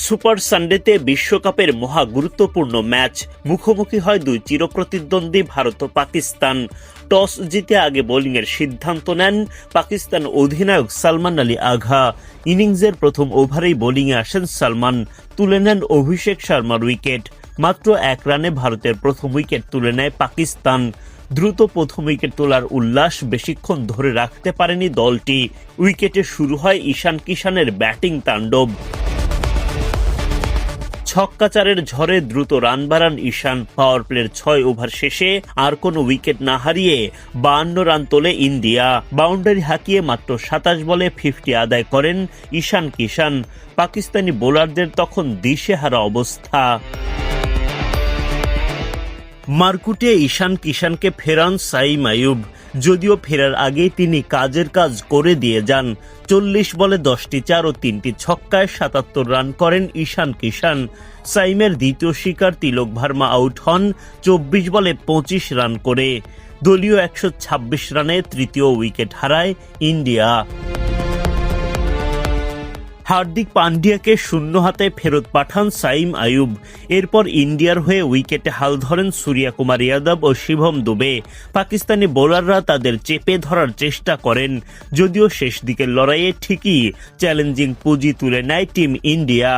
Super সানডেতে বিশ্বকাপের মহা গুরুত্বপূর্ণ ম্যাচ। মুখোমুখি হয় দুই চিরপ্রতিদ্বন্দ্বী ভারত ও পাকিস্তান। টস জিতে আগে বোলিংয়ের সিদ্ধান্ত নেন পাকিস্তান অধিনায়ক সালমান আলী আগা। ইনিংসের প্রথম ওভারেই বোলিংয়ে আসেন সালমান, তুলে নেন অভিষেক শর্মার উইকেট। মাত্র 1 রানে ভারতের প্রথম উইকেট তুলে নেয় পাকিস্তান। দ্রুত প্রথম উইকেট তোলার উল্লাস বেশিক্ষণ ধরে রাখতে পারেনি দলটি। উইকেটে শুরু হয় ঈশান কিষানের ব্যাটিং তাণ্ডব। ছক্কাচারের ঝড়ে দ্রুত রান বাড়ান ঈশান। পাওয়ার প্লের 6 ওভার শেষে আর কোনো উইকেট না হারিয়ে 52 রান তোলে ইন্ডিয়া। বাউন্ডারি হাঁকিয়ে মাত্র 27 বলে 50 আদায় করেন ঈশান কিষান। পাকিস্তানি বোলারদের তখন দিশেহারা অবস্থা। মারকুটে ঈশান কিষানকে ফেরান সাইম আইয়ুব। যদিও ফেরার আগেই তিনি কাজের কাজ করে দিয়ে যান। 40 বলে 10টি 4 ও 3টি ছক্কায় 77 রান করেন ঈশান কিষান। সাইমের দ্বিতীয় শিকার তিলক ভার্মা আউট হন 24 বলে 25 রান করে। দলীয় 126 রানে তৃতীয় উইকেট হারায় ইন্ডিয়া। হার্দিক পান্ডিয়াকে শূন্য হাতে ফেরত পাঠান সাইম আইয়ুব। এরপর ইন্ডিয়ার হয়ে উইকেটে হাল ধরেন সূর্যা কুমার যাদব ও শিভম দুবে। পাকিস্তানি বোলাররা তাদের চেপে ধরার চেষ্টা করেন, যদিও শেষ দিকের লড়াইয়ে ঠিকই চ্যালেঞ্জিং পুঁজি তুলে নেয় টিম ইন্ডিয়া।